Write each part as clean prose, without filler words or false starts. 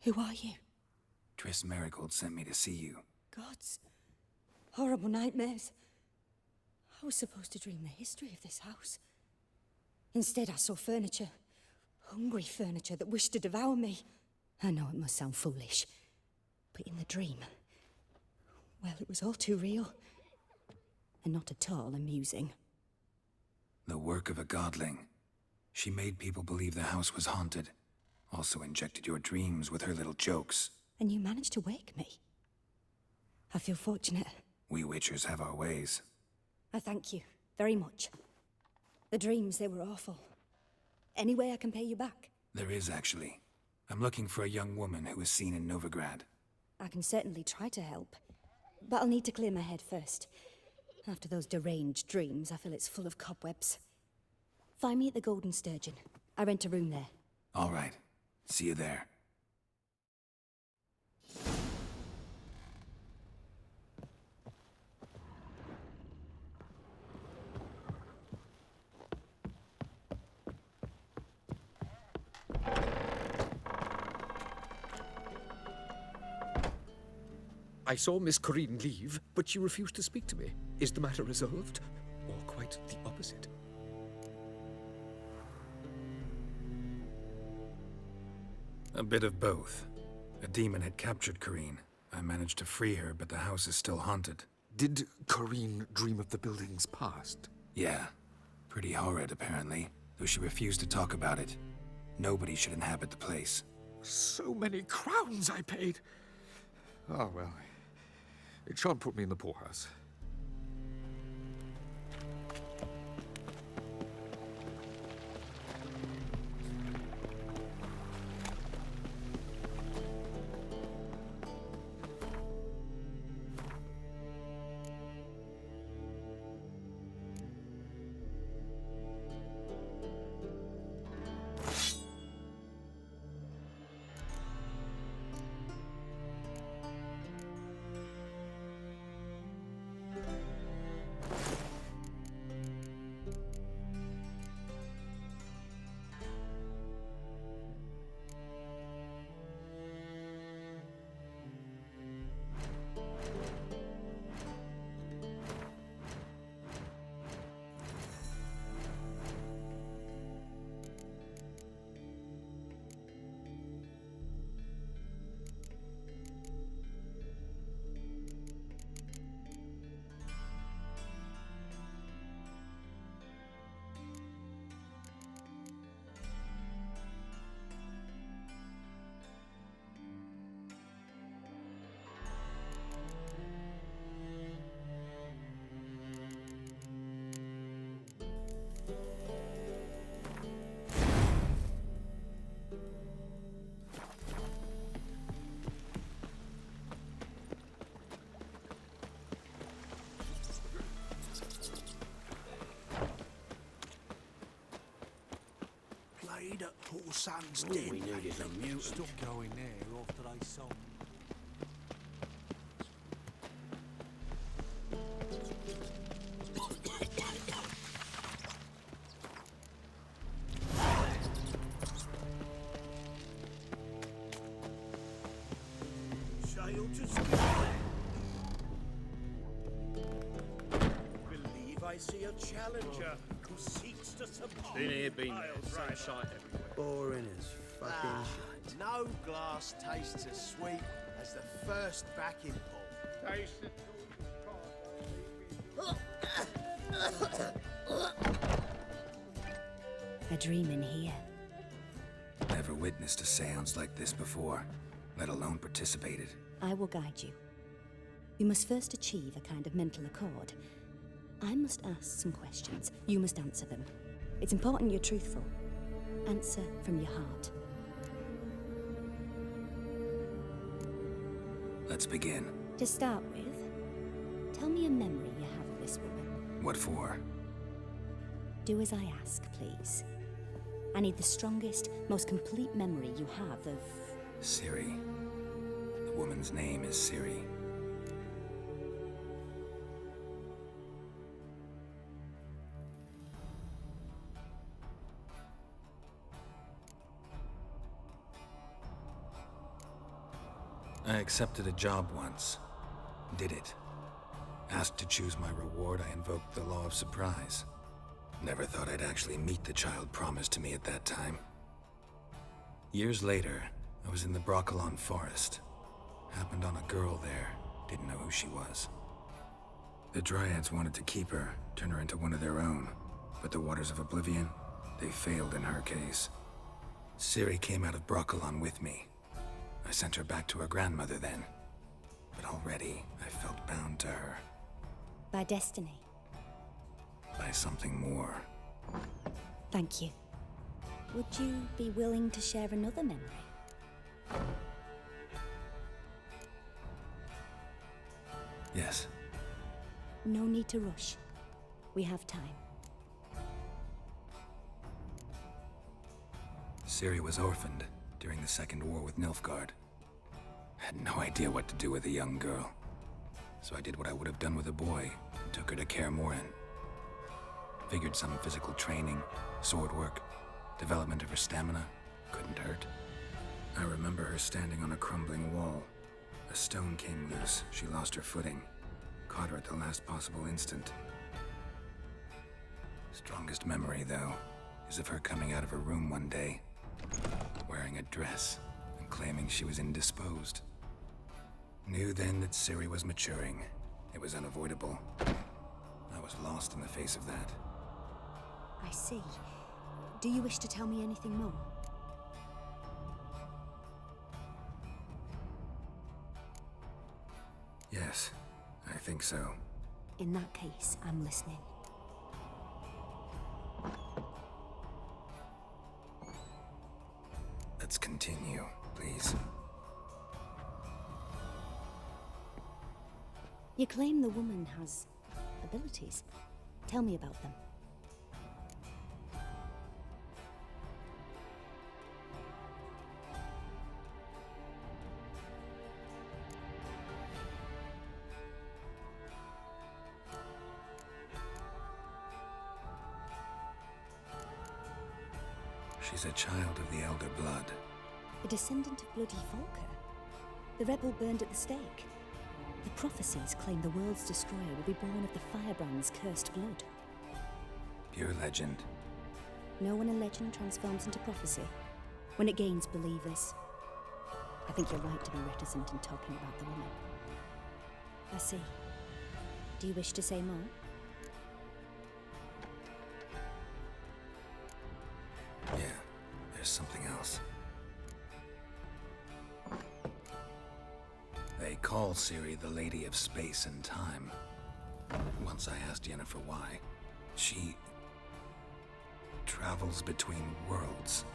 Who are you? Triss Marigold sent me to see you. Gods. Horrible nightmares. I was supposed to dream the history of this house. Instead, I saw furniture. Hungry furniture that wished to devour me. I know it must sound foolish, but in the dream, well, it was all too real. And not at all amusing. The work of a godling. She made people believe the house was haunted. Also injected your dreams with her little jokes. And you managed to wake me. I feel fortunate. We witchers have our ways. I thank you very much. The dreams, they were awful. Any way I can pay you back? There is, actually. I'm looking for a young woman who was seen in Novigrad. I can certainly try to help. But I'll need to clear my head first. After those deranged dreams, I feel it's full of cobwebs. Find me at the Golden Sturgeon. I rent a room there. All right. See you there. I saw Miss Corinne leave, but she refused to speak to me. Is the matter resolved? Or quite the opposite? A bit of both. A demon had captured Corinne. I managed to free her, but the house is still haunted. Did Corinne dream of the building's past? Yeah. Pretty horrid, apparently, though she refused to talk about it. Nobody should inhabit the place. So many crowns I paid! Oh, well. It shan't put me in the poorhouse. At poor son's All den. we need is a mutant. Stop going there after they sold. Sail to Scotland. Believe I see a challenger who seeks to subdue. Been here, been there. Same shite everywhere. Boring as fucking shit. No glass tastes as sweet as the first backing pull. A dream in here. Never witnessed a seance like this before, let alone participated. I will guide you. You must first achieve a kind of mental accord. I must ask some questions. You must answer them. It's important you're truthful. Answer from your heart. Let's begin. To start with, tell me a memory you have of this woman. What for? Do as I ask, please. I need the strongest, most complete memory you have of... Ciri. The woman's name is Ciri. I accepted a job once. Did it. Asked to choose my reward, I invoked the law of surprise. Never thought I'd actually meet the child promised to me at that time. Years later, I was in the Broccolon forest. Happened on a girl there. Didn't know who she was. The Dryads wanted to keep her, turn her into one of their own. But the Waters of Oblivion, they failed in her case. Ciri came out of Broccolon with me. I sent her back to her grandmother then. But already, I felt bound to her. By destiny. By something more. Thank you. Would you be willing to share another memory? Yes. No need to rush. We have time. Ciri was orphaned during the Second War with Nilfgaard. Had no idea what to do with a young girl. So I did what I would have done with a boy and took her to Kaer Morhen. Figured some physical training, sword work, development of her stamina couldn't hurt. I remember her standing on a crumbling wall. A stone came loose, she lost her footing. Caught her at the last possible instant. Strongest memory, though, is of her coming out of her room one day, wearing a dress and claiming she was indisposed. Knew then that Ciri was maturing. It was unavoidable. I was lost in the face of that. I see. Do you wish to tell me anything more? Yes, I think so. In that case, I'm listening. Let's continue, please. You claim the woman has abilities. Tell me about them. She's a child of the Elder Blood. A descendant of Bloody Volker. The rebel burned at the stake. The prophecies claim the world's destroyer will be born of the Firebrand's cursed blood. Pure legend. Know when a legend transforms into prophecy? When it gains believers. I think you're right to be reticent in talking about the woman. I see. Do you wish to say more? Yeah, there's something else. They call Ciri the Lady of Space and Time. Once I asked Yennefer why. She travels between worlds.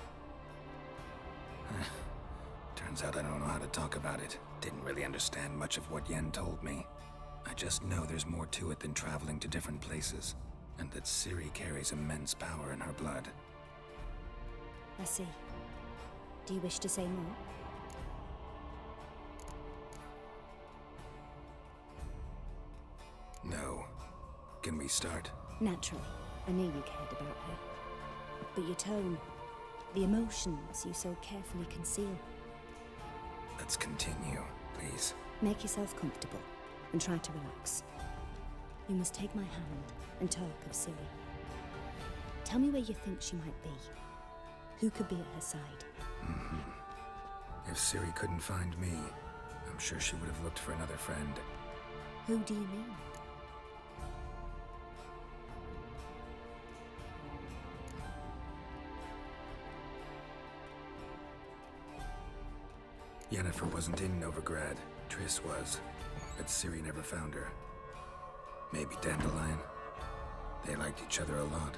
Turns out I don't know how to talk about it. Didn't really understand much of what Yen told me. I just know there's more to it than traveling to different places, and that Ciri carries immense power in her blood. I see. Do you wish to say more? No. Can we start? Naturally. I knew you cared about her. But your tone, the emotions you so carefully conceal. Let's continue, please. Make yourself comfortable and try to relax. You must take my hand and talk of Ciri. Tell me where you think she might be. Who could be at her side? If Ciri couldn't find me, I'm sure she would have looked for another friend. Who do you mean? Yennefer wasn't in Novigrad. Triss was. But Ciri never found her. Maybe Dandelion. They liked each other a lot.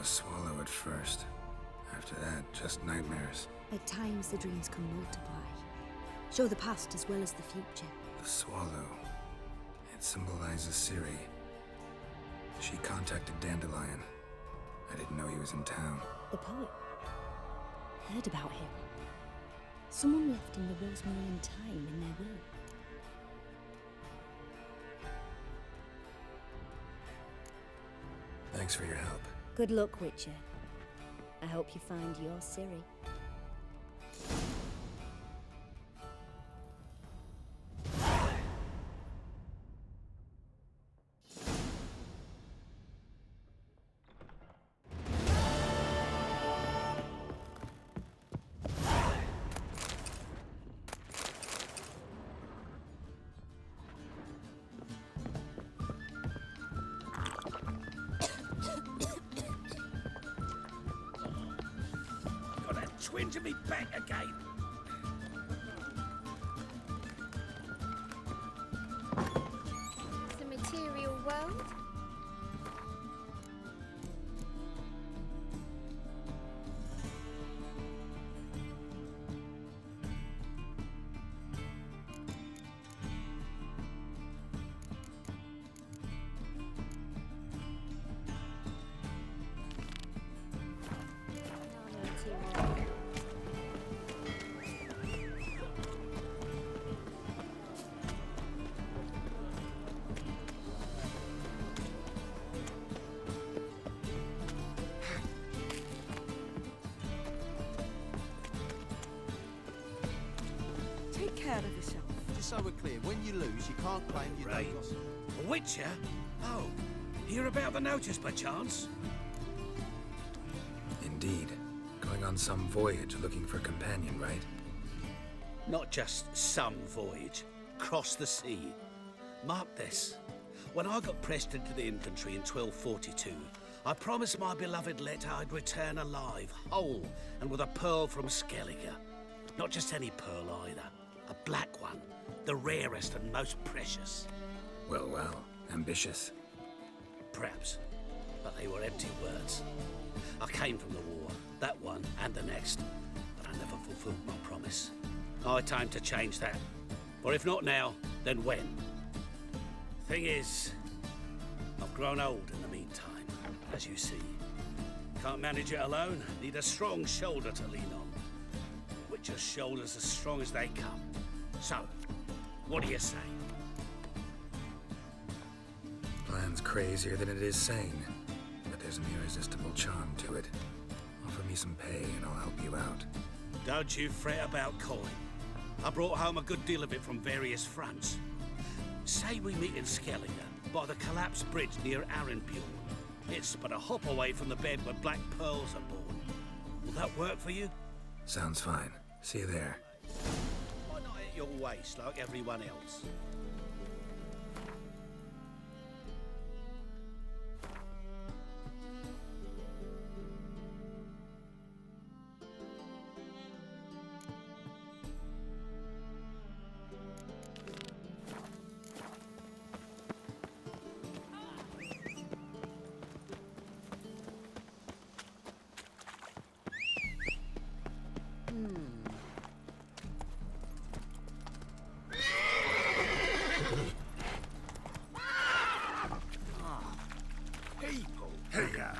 swallow at first. After that, just nightmares. At times, the dreams can multiply. Show the past as well as the future. The swallow. It symbolizes Ciri. She contacted Dandelion. I didn't know he was in town. The poet. Heard about him. Someone left him the rosemary and thyme in their will. Thanks for your help. Good luck, Witcher. I hope you find your Ciri. Twinge of me back again. The material world? Take care of yourself. Just so we're clear, when you lose, you can't claim you Right. don't got... A Witcher? Oh, hear about the notice by chance? Indeed. Going on some voyage looking for a companion, right? Not just some voyage. Cross the sea. Mark this. When I got pressed into the infantry in 1242, I promised my beloved Letta I'd return alive, whole, and with a pearl from Skellige. Not just any pearl either. A black one. The rarest and most precious. Well, well. Ambitious. Perhaps. But they were empty words. I came from the war, that one and the next, but I never fulfilled my promise. High time to change that. For if not now, then when? Thing is, I've grown old in the meantime, as you see. Can't manage it alone, need a strong shoulder to lean on. Witcher's shoulders as strong as they come. So, what do you say? Plan's crazier than it is sane, but there's an irresistible charm to it. Offer me some pay and I'll help you out. Don't you fret about coin. I brought home a good deal of it from various fronts. Say we meet in Skellige, by the collapsed bridge near Arenbjorn. It's but a hop away from the bed where black pearls are born. Will that work for you? Sounds fine. See you there. Why not at your waist like everyone else? People! Here.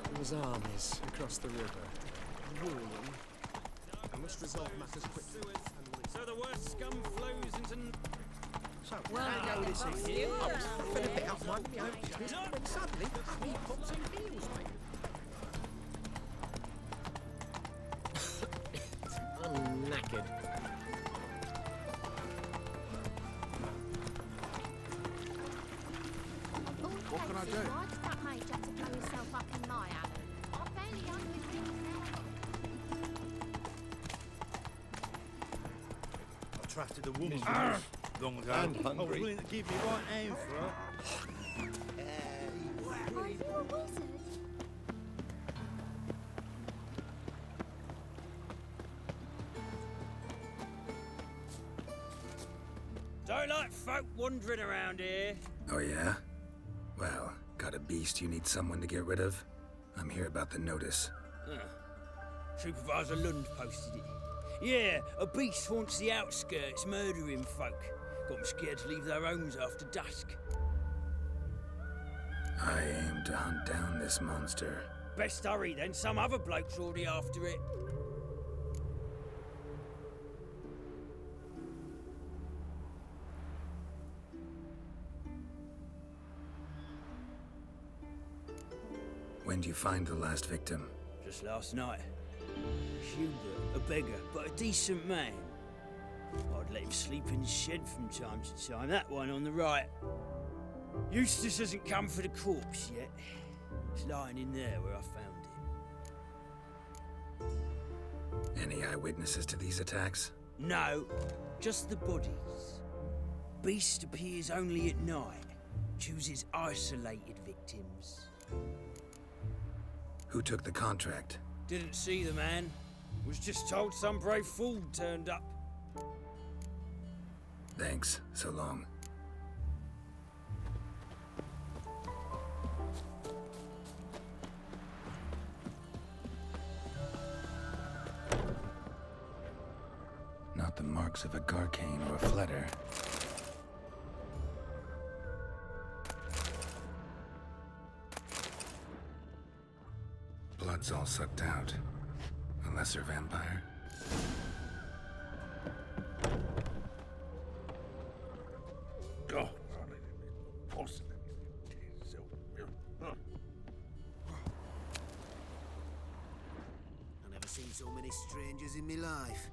There was armies across the river. Ruling. I must resolve matters quickly. So the worst scum flows into... So, how go this evening? I was puffing a bit up my own business, when suddenly he pops in heels, mate. I'm knackered. What can I do? Why does that mage have to blow himself up in my alley? I barely own the things now. I trusted a woman long ago. And I was hungry. willing to give me right hand for her. Are you a wizard? Quite like folk wandering around here. Oh yeah? Well, got a beast you need someone to get rid of? I'm here about the notice. Supervisor Lund posted it. Yeah, a beast haunts the outskirts, murdering folk. Got them scared to leave their homes after dusk. I aim to hunt down this monster. Best hurry then, some other bloke's already after it. When do you find the last victim? Just last night. Hubert, a beggar, but a decent man. I'd let him sleep in his shed from time to time, that one on the right. Eustace hasn't come for the corpse yet. It's lying in there where I found it. Any eyewitnesses to these attacks? No, just the bodies. Beast appears only at night. Chooses isolated victims. Who took the contract? Didn't see the man. Was just told some brave fool turned up. Thanks. So long. Not the marks of a garcane or a fletter. Blood's all sucked out. A lesser vampire. God. I've never seen so many strangers in my life.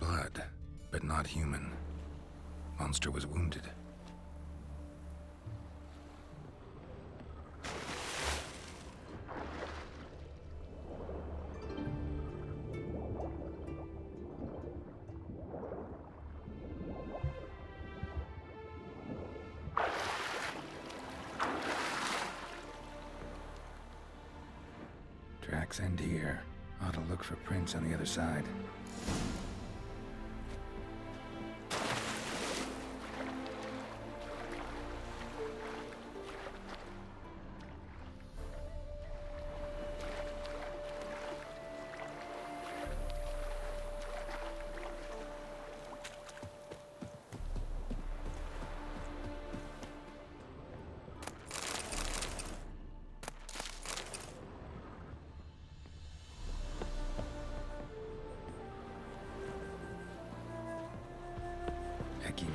Blood, but not human. Monster was wounded. Tracks end here. Ought to look for prints on the other side.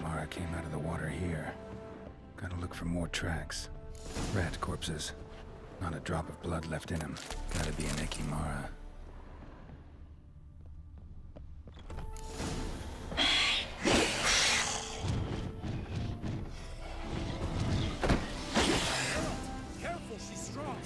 Mara came out of the water here. Gotta look for more tracks. Rat corpses. Not a drop of blood left in him. Gotta be an Ekimara. Careful, she's strong.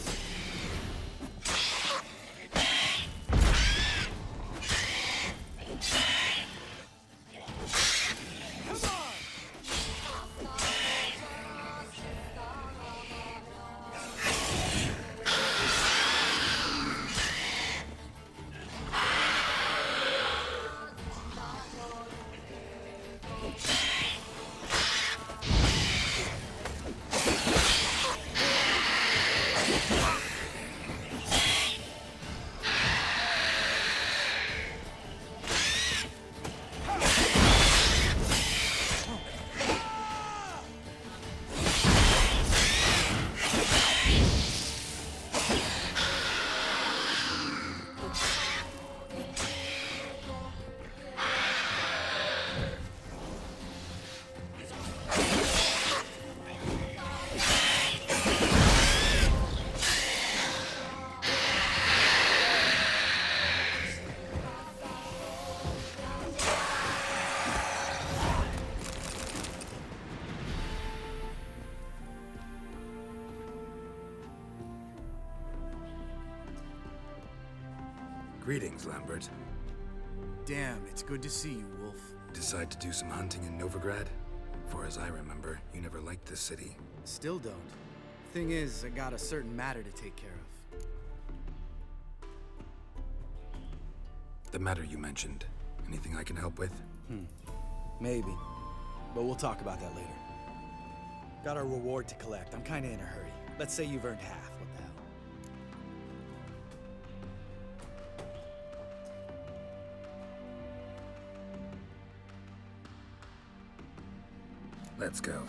Greetings, Lambert. Damn, it's good to see you, Wolf. Decide to do some hunting in Novigrad? For as I remember, you never liked this city. Still don't. Thing is, I got a certain matter to take care of. The matter you mentioned. Anything I can help with? Maybe. But we'll talk about that later. Got a reward to collect. I'm kinda in a hurry. Let's say you've earned half. What the hell? Let's go.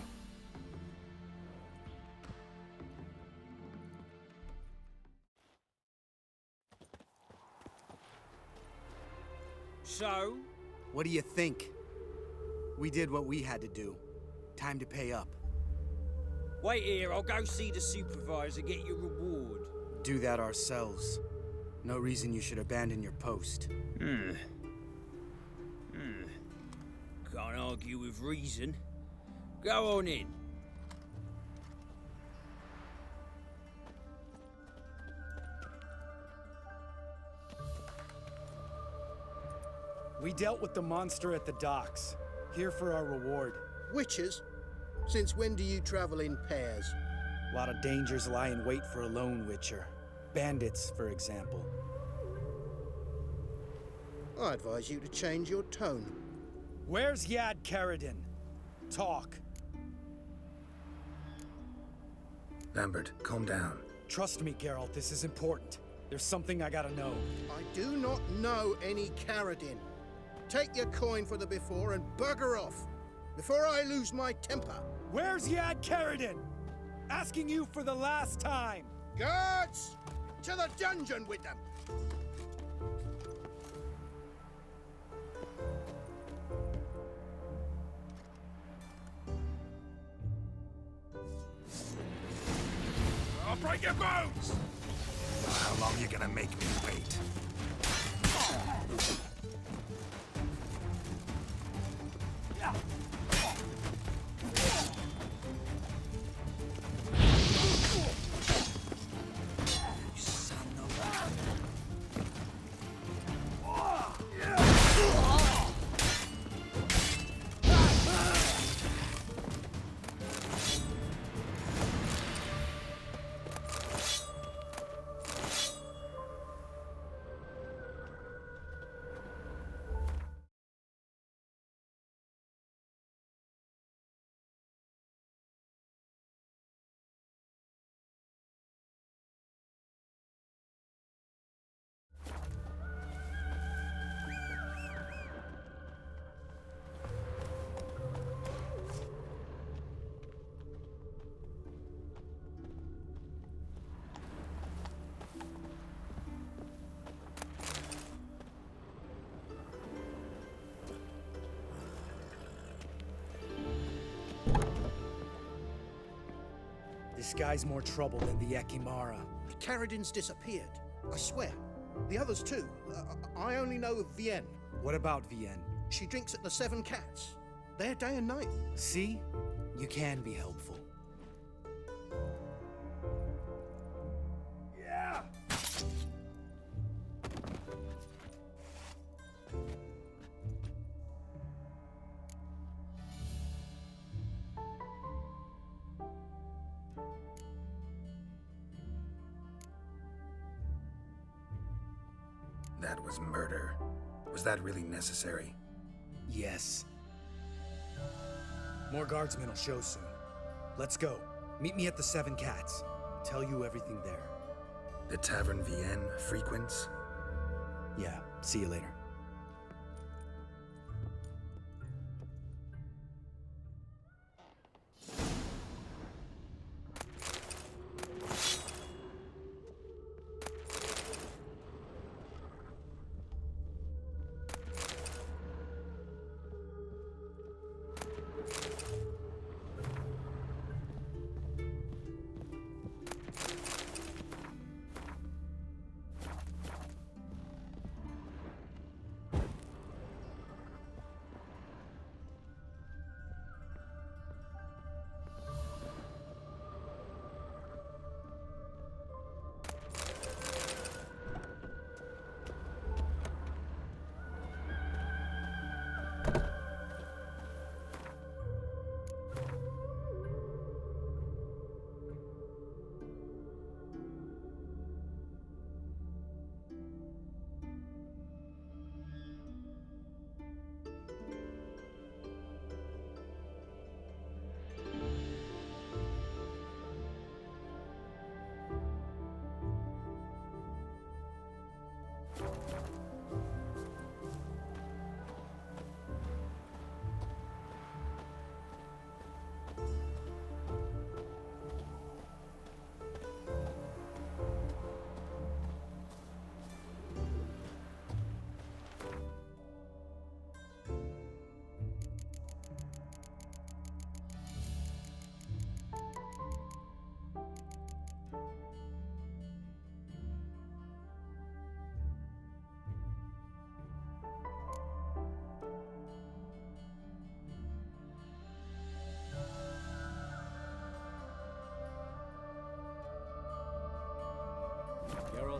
So? What do you think? We did what we had to do. Time to pay up. Wait here, I'll go see the supervisor, get your reward. Do that ourselves. No reason you should abandon your post. Can't argue with reason. Go on in. We dealt with the monster at the docks. Here for our reward. Witches? Since when do you travel in pairs? A lot of dangers lie in wait for a lone witcher. Bandits, for example. I advise you to change your tone. Where's Yad Karadin? Talk. Lambert, calm down. Trust me, Geralt, this is important. There's something I gotta know. I do not know any Karadin. Take your coin for the before and bugger off, before I lose my temper. Where's Yad Karadin? Asking you for the last time. Guards! To the dungeon with them! I'll break your bones! How long you gonna make me wait? This guy's more trouble than the Ekimara. Karadin's disappeared. I swear. The others too. I only know of Vienne. What about Vienne? She drinks at the Seven Cats. There day and night. See? You can be helpful. Yeah! That was murder. Was that really necessary? Yes. More guardsmen will show soon. Let's go. Meet me at the Seven Cats. Tell you everything there. The Tavern Vienne frequents? Yeah, see you later.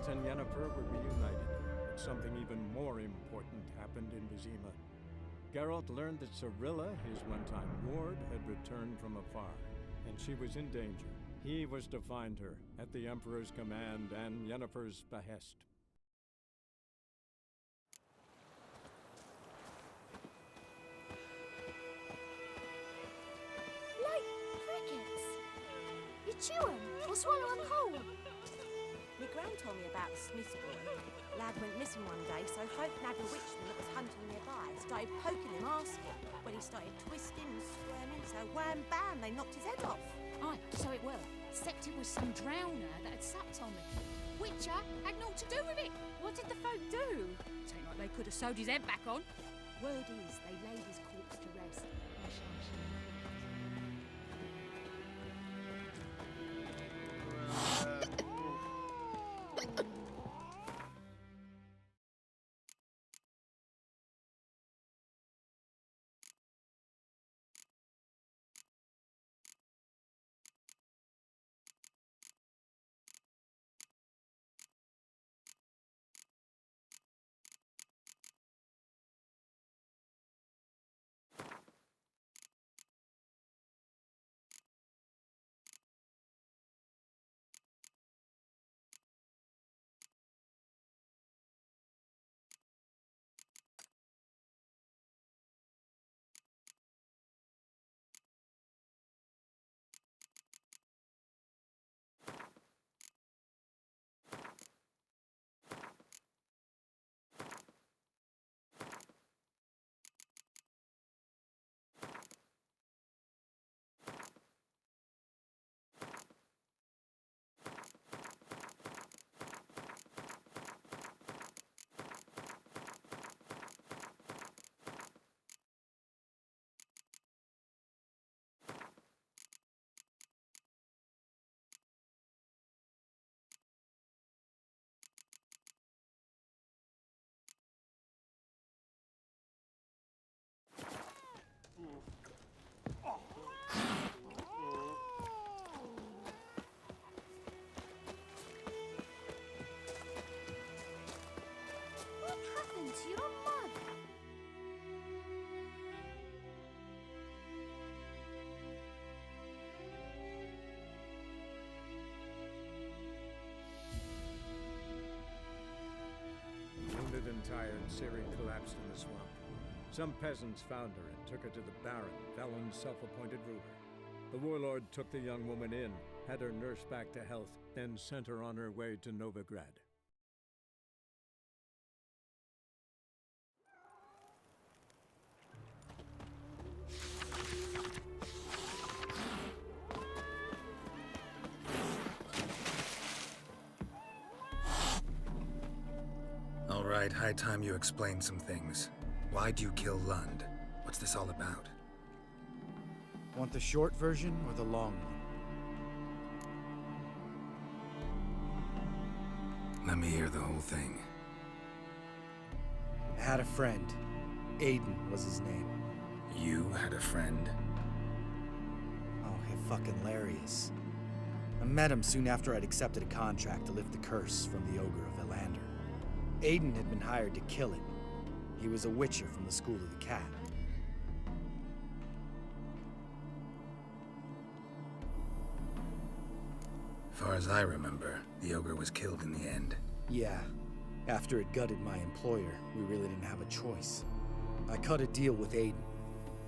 Geralt and Yennefer were reunited, but something even more important happened in Vizima. Geralt learned that Cirilla, his one-time ward, had returned from afar, and she was in danger. He was to find her, at the Emperor's command and Yennefer's behest. Like crickets. You chew 'em or swallow 'em whole. My gran told me about the Smith's boy. Lad went missing one day, so folk nabbed a witchman that was hunting nearby. Started poking him, asking. When he started twisting and squirming, so wham bam, they knocked his head off. Aye, so it were. Except it was some drowner that had supped on me. Witcher had naught to do with it. What did the folk do? Seemed like they could have sewed his head back on. Word is, they laid his corpse to rest. What happened to your mother? Wounded and tired, Ciri collapsed in the swamp. Some peasants found her and took her to the Baron, Velen's self-appointed ruler. The warlord took the young woman in, had her nursed back to health, then sent her on her way to Novigrad. All right, high time you explain some things. Why'd you kill Lund? What's this all about? Want the short version or the long one? Let me hear the whole thing. I had a friend. Aiden was his name. You had a friend? Oh, hilarious. I met him soon after I'd accepted a contract to lift the curse from the Ogre of Elander. Aiden had been hired to kill it. He was a witcher from the School of the Cat. Far as I remember, the ogre was killed in the end. Yeah. After it gutted my employer, we really didn't have a choice. I cut a deal with Aiden.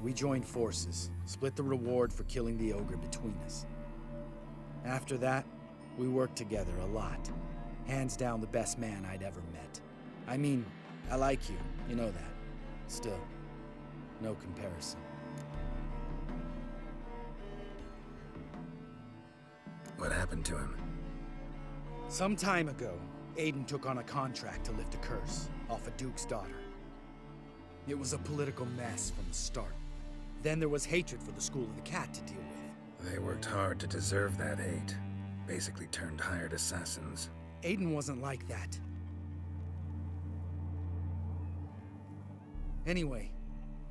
We joined forces, split the reward for killing the ogre between us. After that, we worked together a lot. Hands down the best man I'd ever met. I mean, I like you, you know that. Still, no comparison. What happened to him? Some time ago, Aiden took on a contract to lift a curse off a duke's daughter. It was a political mess from the start. Then there was hatred for the School of the Cat to deal with. They worked hard to deserve that hate. Basically turned hired assassins. Aiden wasn't like that. Anyway,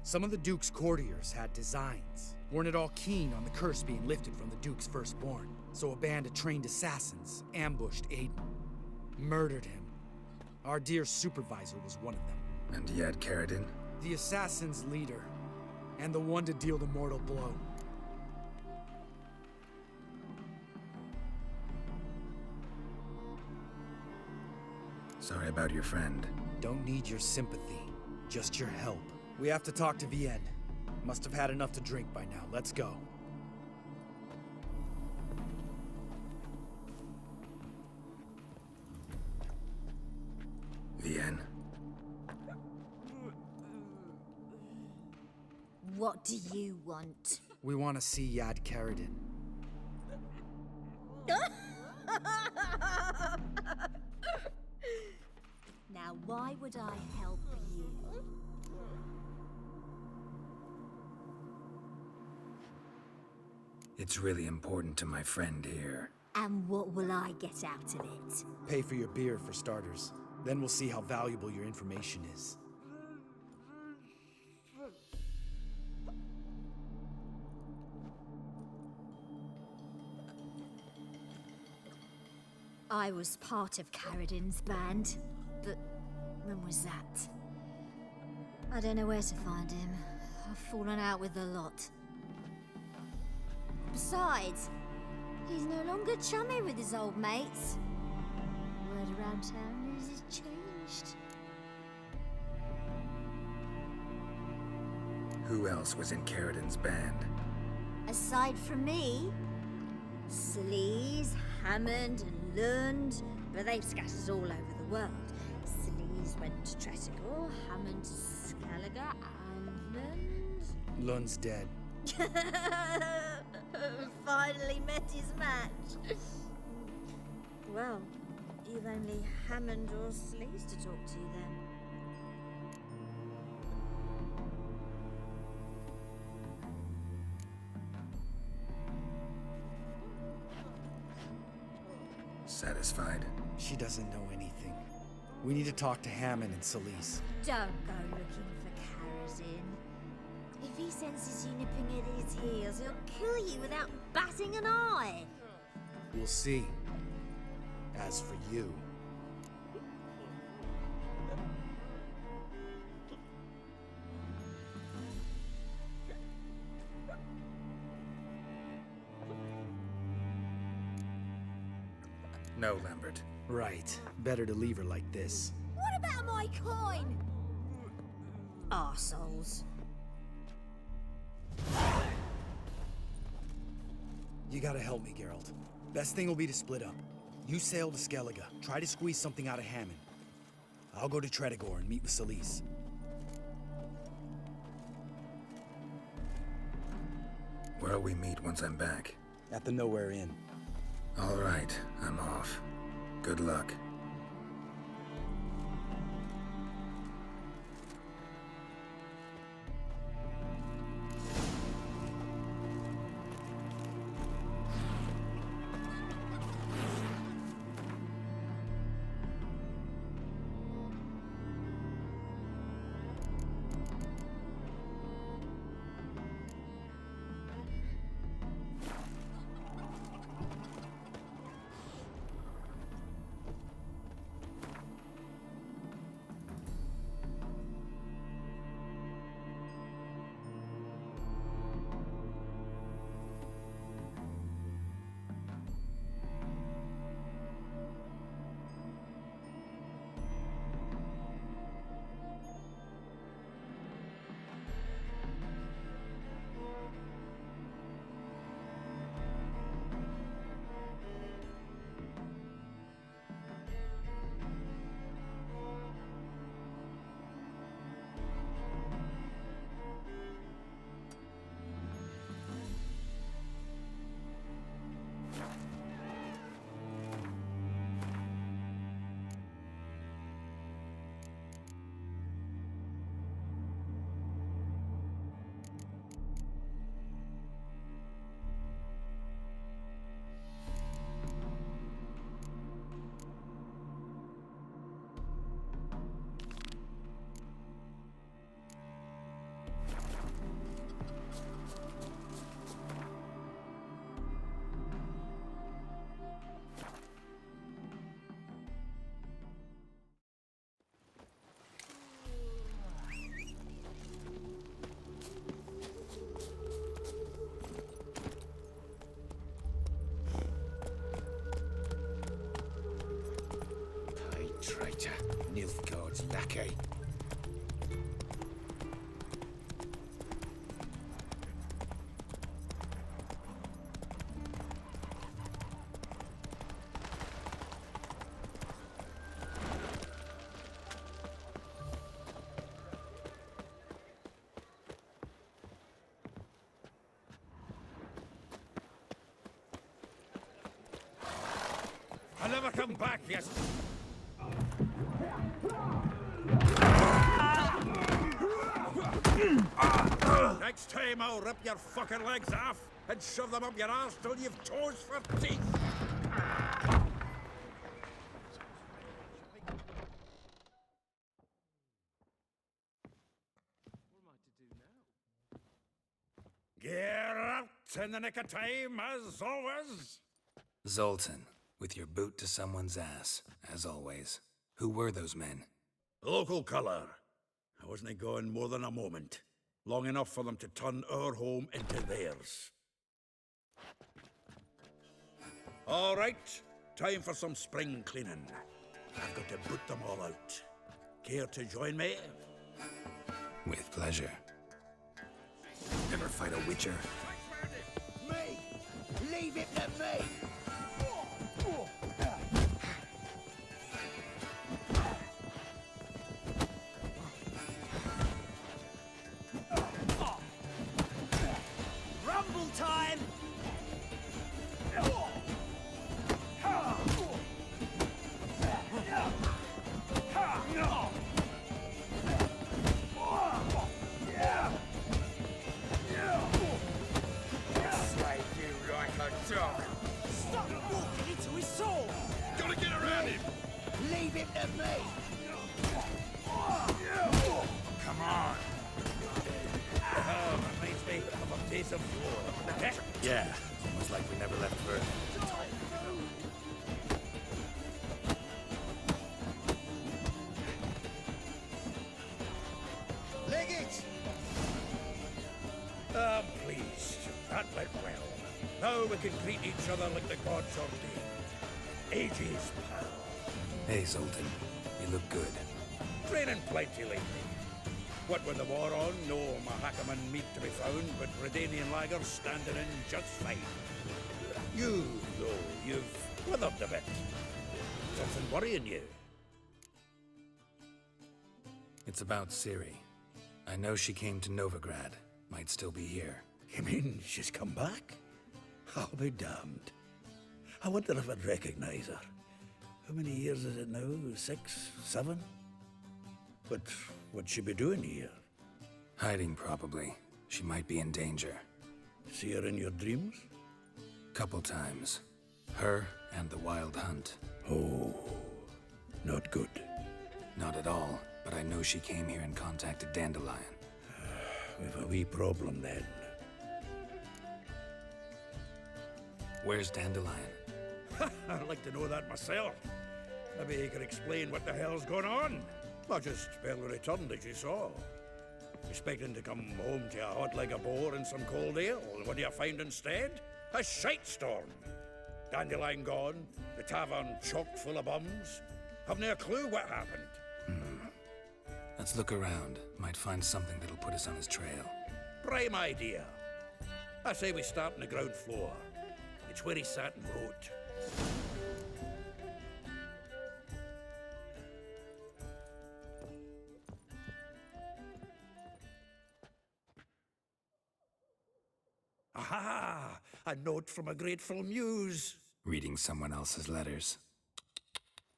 some of the Duke's courtiers had designs. Weren't at all keen on the curse being lifted from the Duke's firstborn, so a band of trained assassins ambushed Aiden. Murdered him. Our dear supervisor was one of them. And yet, Caradin? The assassin's leader, and the one to deal the mortal blow. Sorry about your friend. Don't need your sympathy, just your help. We have to talk to Vienne. Must have had enough to drink by now. Let's go. Vienne? What do you want? We want to see Yad Caradin. Now, why would I help you? It's really important to my friend here. And what will I get out of it? Pay for your beer, for starters. Then we'll see how valuable your information is. I was part of Caradin's band, but when was that? I don't know where to find him. I've fallen out with a lot. Besides, he's no longer chummy with his old mates. Word around town is it's changed. Who else was in Caradin's band? Aside from me, Sleaze, Hammond and Lund, but they've scattered all over the world. Sleaze went to Tretigor, Hammond to Skellige, and Lund... Lund's dead. Finally met his match. Well, you've only Hammond or Sleaze to talk to then. Satisfied? She doesn't know anything. We need to talk to Hammond and Sleaze. Don't go looking for Caradin. If he senses you nipping at his heels, he'll kill you without batting an eye. We'll see. As for you... No, Lambert. Right. Better to leave her like this. What about my coin? Arseholes. You gotta help me, Geralt. Best thing will be to split up. You sail to Skellige. Try to squeeze something out of Hammond. I'll go to Tretigor and meet with Sleaze. Where'll we meet once I'm back? At the Nowhere Inn. All right, I'm off. Good luck. Traitor. Nilfgaard's lackey. I'll never come back, yes. Next time I'll rip your fucking legs off and shove them up your arse till you've toes for teeth. Geralt in the nick of time, as always. Zoltan, with your boot to someone's ass, as always. Who were those men? Local colour. I wasn't gone more than a moment. Long enough for them to turn our home into theirs. All right, time for some spring cleaning. I've got to boot them all out. Care to join me? With pleasure. Never fight a witcher. Me! Leave it to me! Rumble time! Stop walking into his soul! Gotta get around him! Leave him to me! Come on! Oh, reminds me of a piece of war. Yeah, it's almost like we never left Earth. Leg it! I'm pleased. That went well. Now we can greet each other like the gods ordained. Ages, pal. Hey, Zoltan. You look good. Training plenty lately. What with the war on, no Mahakaman meat to be found, but Redanian lagers standing in just fine. You, though, you've withered a bit. Something worrying you? It's about Ciri. I know she came to Novigrad. Might still be here. You mean she's come back? I'll be damned. I wonder if I'd recognize her. How many years is it now? 6, 7? But what'd she be doing here? Hiding, probably. She might be in danger. See her in your dreams? Couple times. Her and the Wild Hunt. Oh, not good. Not at all, but I know she came here and contacted Dandelion. We've a wee problem then. Where's Dandelion? I'd like to know that myself. Maybe he could explain what the hell's going on. I just barely returned, as you saw. Expecting to come home to a hot leg of boar and some cold ale, and what do you find instead? A shite storm. Dandelion gone, the tavern chock full of bums. Haven't a clue what happened. Let's look around. Might find something that'll put us on his trail. Prime idea. I say we start on the ground floor. It's where he sat and wrote. Aha! A note from a grateful muse. Reading someone else's letters.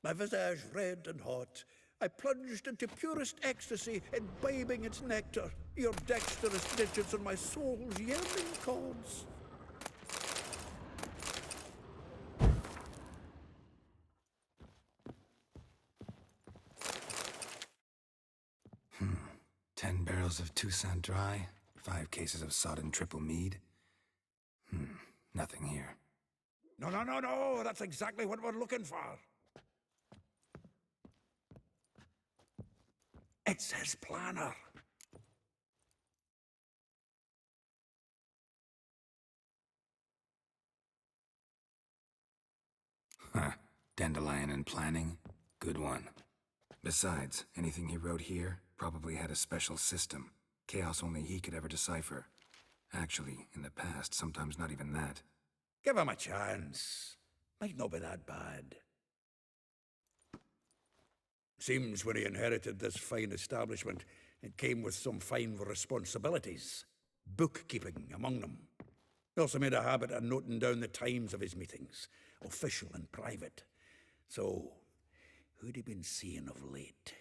My visage red and hot, I plunged into purest ecstasy, imbibing its nectar. Your dexterous digits on my soul's yearning chords. Hmm. 10 barrels of Toussaint Dry, 5 cases of sodden triple mead. Nothing here. No, that's exactly what we're looking for. It's his planner. Huh. Dandelion and planning. Good one. Besides, anything he wrote here probably had a special system. Chaos only he could ever decipher. Actually, in the past, sometimes not even that. Give him a chance. Might not be that bad. Seems when he inherited this fine establishment, it came with some fine responsibilities. Bookkeeping among them. He also made a habit of noting down the times of his meetings, official and private. So, who'd he been seeing of late?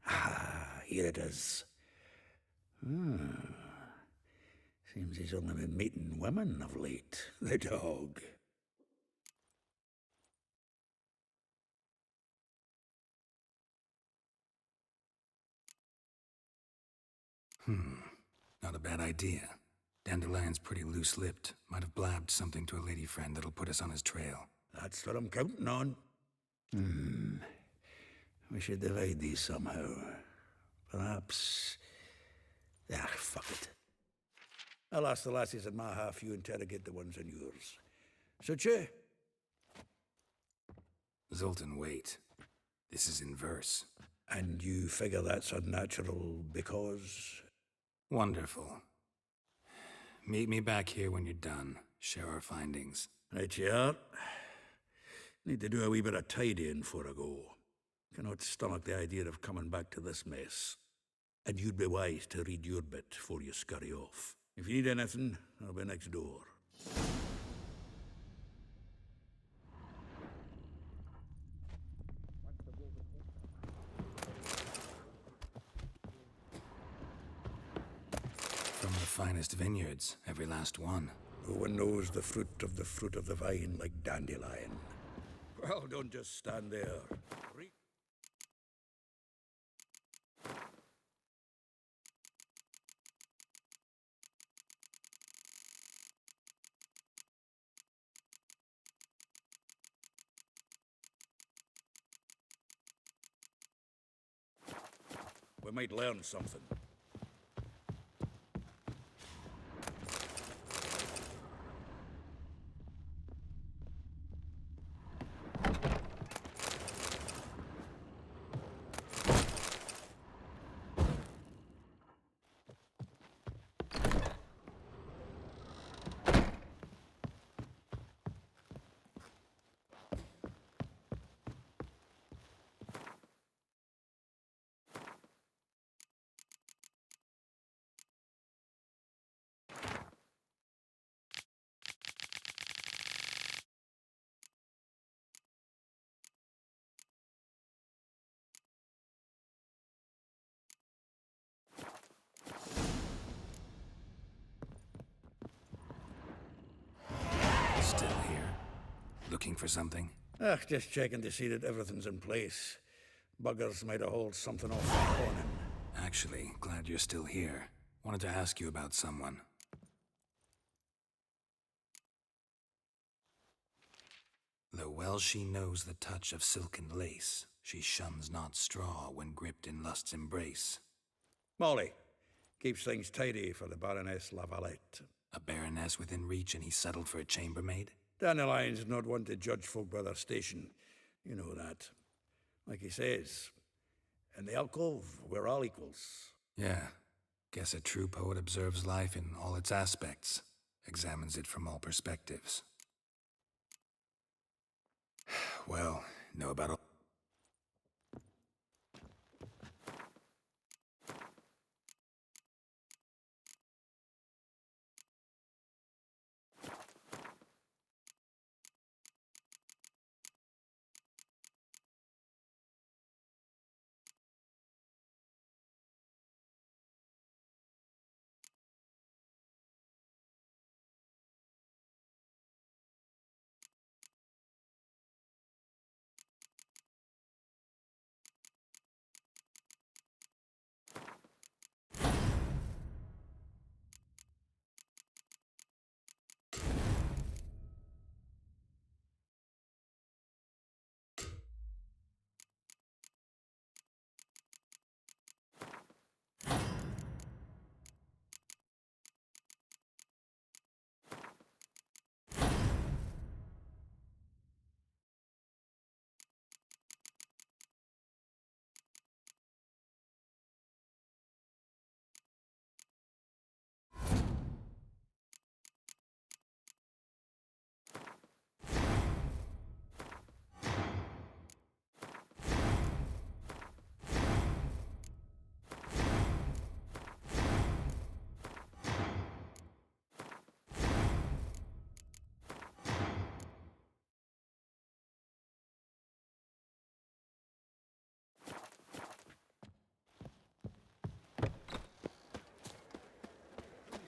Ah, here it is. Seems he's only been meeting women of late, the dog. Not a bad idea. Dandelion's pretty loose-lipped. Might have blabbed something to a lady friend that'll put us on his trail. That's what I'm counting on. We should divide these somehow. Perhaps... fuck it. I'll ask the lassies in my half, you interrogate the ones in yours. Suche? Zoltan, wait. This is in verse. And you figure that's unnatural because... Wonderful. Meet me back here when you're done. Share our findings. Right you are. Need to do a wee bit of tidying before I go. Cannot stomach the idea of coming back to this mess. And you'd be wise to read your bit before you scurry off. If you need anything, I'll be next door. From the finest vineyards, every last one. No one knows the fruit of the vine like Dandelion. Well, don't just stand there. We might learn something. Still here? Looking for something? Just checking to see that everything's in place. Buggers might have hauled something off the morning. Actually, glad you're still here. Wanted to ask you about someone. Though well she knows the touch of silken lace, she shuns not straw when gripped in lust's embrace. Molly. Keeps things tidy for the Baroness Lavalette. A baroness within reach and he settled for a chambermaid? Dandelion's not one to judge folk by their station. You know that. Like he says, in the alcove, we're all equals. Yeah. Guess a true poet observes life in all its aspects, examines it from all perspectives. Well, know about all...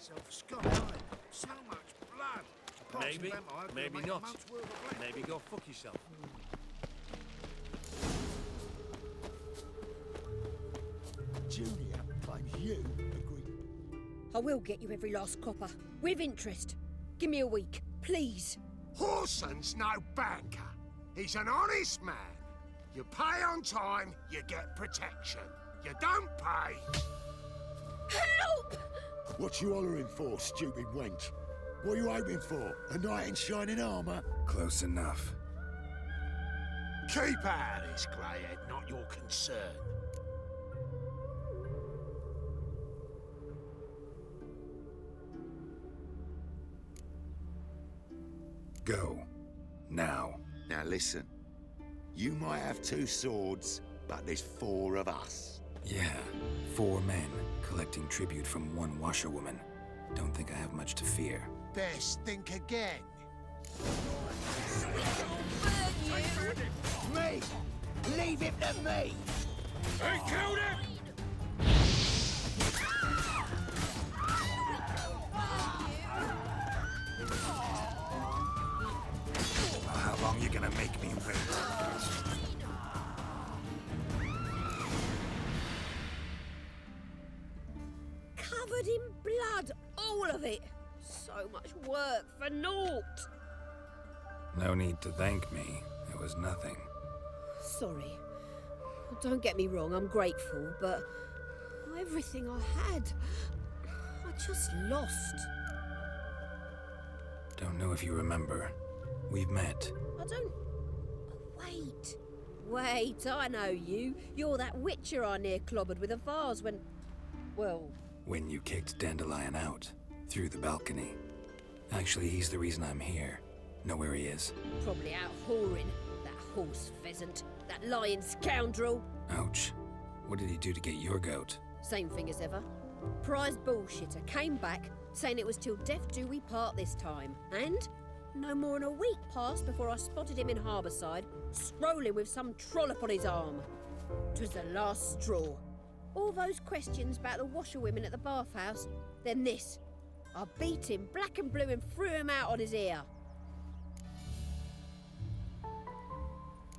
yourself sky high. So much blood. Maybe, Vampire could maybe make a not. month's worth of black. Maybe go fuck yourself. Julia claims you agreed. I will get you every last copper. With interest. Give me a week, please. Horson's no banker. He's an honest man. You pay on time, you get protection. You don't pay. Help! What you hollering for, stupid wench? What are you hoping for? A knight in shining armour? Close enough. Keep out of this, Greyhead, not your concern. Go. Now. Now listen. You might have 2 swords, but there's 4 of us. Yeah, 4 men collecting tribute from 1 washerwoman. Don't think I have much to fear. Best think again. Me! Leave him to me! They killed him! How long you gonna make me wait? Covered in blood, all of it. So much work for naught. No need to thank me. It was nothing. Sorry. Don't get me wrong, I'm grateful, but everything I had, I just lost. Don't know if you remember. We've met. I don't... Wait. Wait, I know you. You're that witcher I near clobbered with a vase when... Well... When you kicked Dandelion out. Through the balcony. Actually, he's the reason I'm here. Know where he is? Probably out whoring. That horse pheasant. That lying scoundrel. Ouch. What did he do to get your goat? Same thing as ever. Prize bullshitter came back, saying it was till death do we part this time. And no more than a week passed before I spotted him in Harbourside, strolling with some trollop on his arm. 'Twas the last straw. All those questions about the washerwomen at the bathhouse, then this. I beat him black and blue and threw him out on his ear.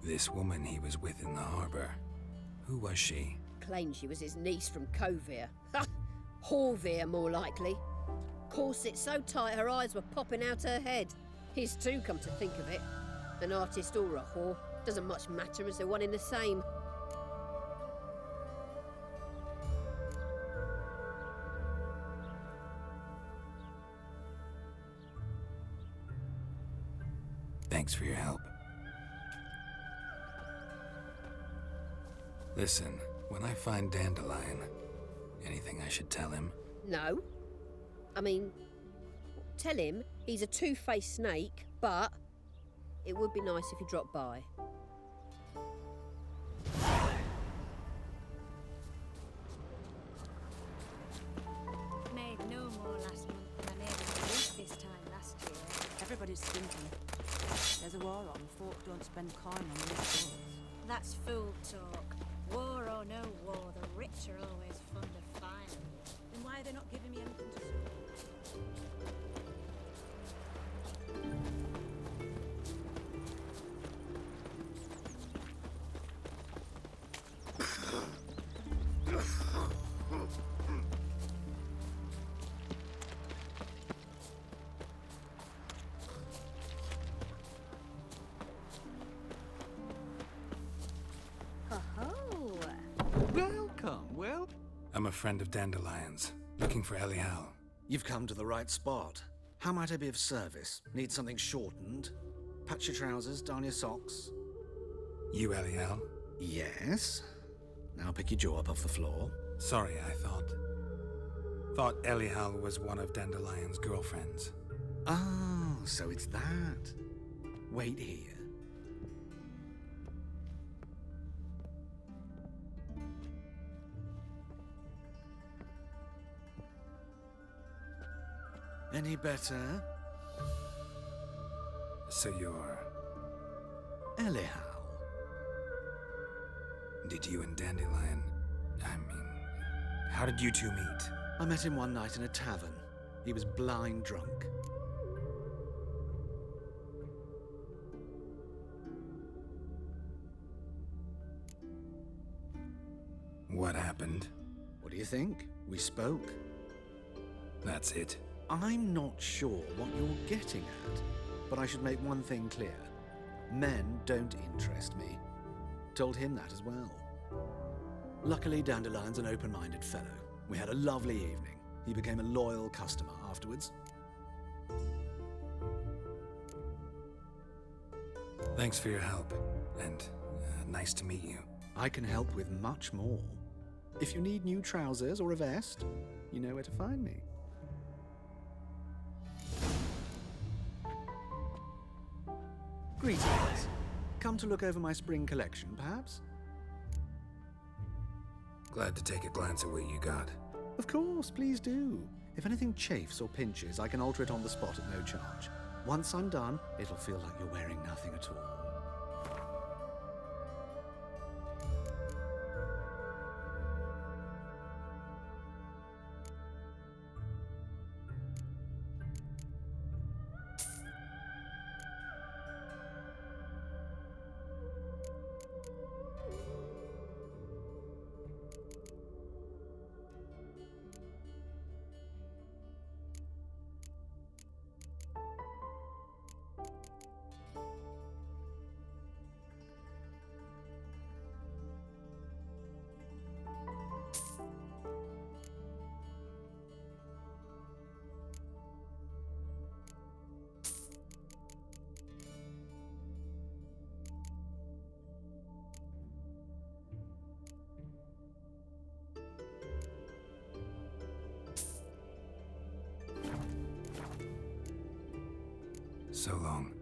This woman he was with in the harbour. Who was she? Claimed she was his niece from Kovir. Ha! Horvir, more likely. Corset so tight her eyes were popping out her head. His too, come to think of it. An artist or a whore. Doesn't much matter as they're one in the same. Thanks for your help. Listen, when I find Dandelion, anything I should tell him? No. I mean, tell him he's a two-faced snake, but it would be nice if he dropped by. Made no more last month than I made in a week this time last year. Everybody's thinking. There's a war on. Folk don't spend coin on these boats. That's fool talk. War or no war, the rich are always fond of fire. Then why are they not giving me anything to sell? Well? I'm a friend of Dandelion's, looking for Elial. You've come to the right spot. How might I be of service? Need something shortened? Patch your trousers, darn your socks? You Elial? Yes. Now pick your jaw up off the floor. Sorry, I thought Elial was one of Dandelion's girlfriends. Oh, so it's that. Wait here. Any better? So you're... Elial. Did you and Dandelion... how did you two meet? I met him one night in a tavern. He was blind drunk. What happened? What do you think? We spoke. That's it. I'm not sure what you're getting at, but I should make one thing clear. Men don't interest me. Told him that as well. Luckily, Dandelion's an open-minded fellow. We had a lovely evening. He became a loyal customer afterwards. Thanks for your help, and nice to meet you. I can help with much more. If you need new trousers or a vest, you know where to find me. Greetings. Come to look over my spring collection, perhaps? Glad to take a glance at what you got. Of course, please do. If anything chafes or pinches, I can alter it on the spot at no charge. Once I'm done, it'll feel like you're wearing nothing at all. So long.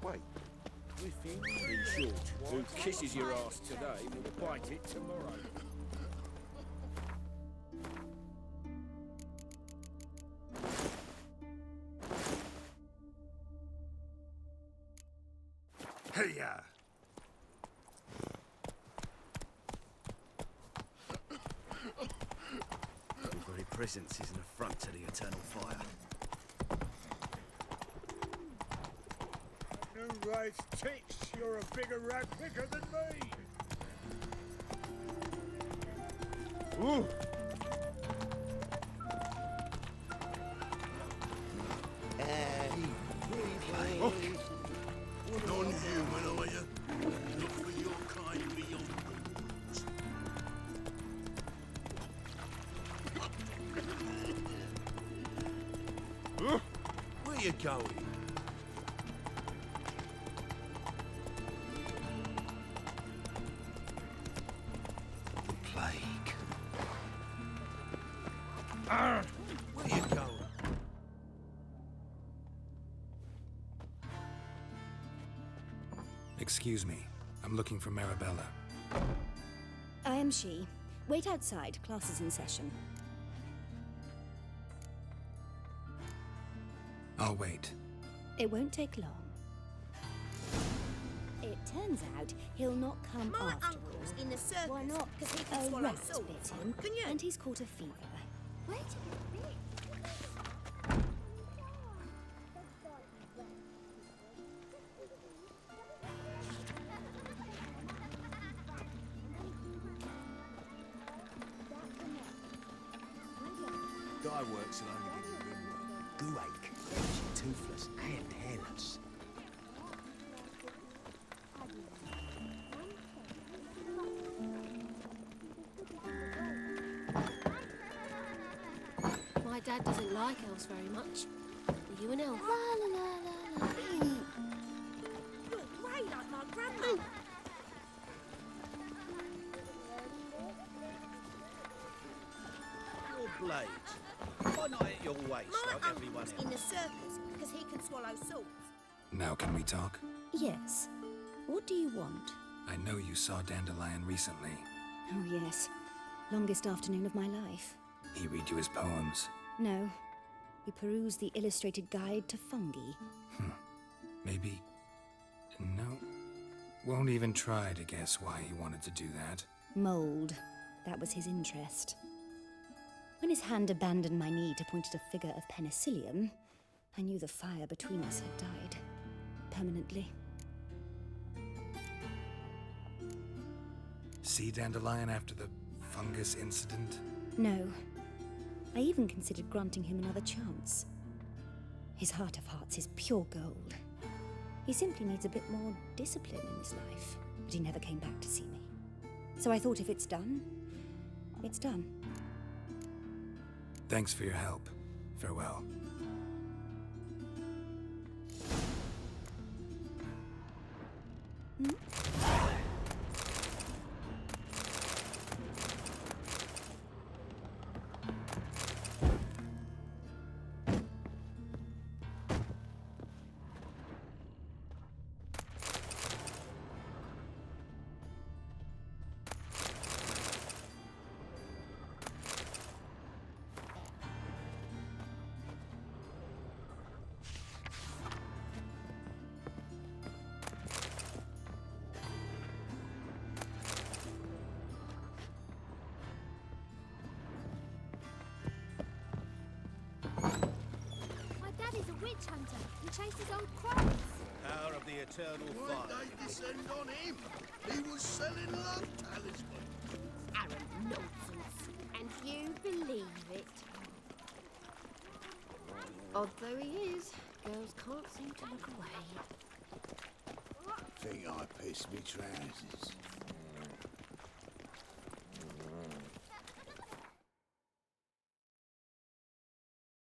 Wait. In short, who kisses your ass today will bite it tomorrow. Hey-ya! Your very presence is an affront to the eternal fire. You raised tits, you're a bigger rat picker than me! Ooh! Oh. Non-human, are you? Not for your kind beyond the woods. Where you going? The plague. Where you going? Excuse me. I'm looking for Marabella. I am she. Wait outside. Class is in session. I'll wait. It won't take long. It turns out he'll not come My after uncle's all. in the circus. Why not? Because he can A swallow rat salt. bit him, Can you? and he's caught a fever. Wait a minute. Guy works will only give you ringworm. Goo-ache. She's toothless and hairless. My dad doesn't like elves very much. Are you an elf? La la la la la. You're grey like my grandma. Your blades. Why not at your waist My like everyone uncle's else? in the circus because he can swallow salt. Now can we talk? Yes. What do you want? I know you saw Dandelion recently. Oh, yes. Longest afternoon of my life. He read you his poems. No. He perused the illustrated guide to fungi. Maybe... No. Won't even try to guess why he wanted to do that. Mold. That was his interest. When his hand abandoned my knee to point at a figure of penicillium, I knew the fire between us had died. Permanently. Sea dandelion after the fungus incident? No. I even considered granting him another chance. His heart of hearts is pure gold. He simply needs a bit more discipline in his life. But he never came back to see me. So I thought if it's done, it's done. Thanks for your help. Farewell. My dad is a witch hunter. He chases old crows. Power of the eternal Why'd fire. they descend on him? He was selling love talismans. Arrant nonsense. And you believe it? Odd though he is, girls can't seem to look away. Think I pissed me trousers.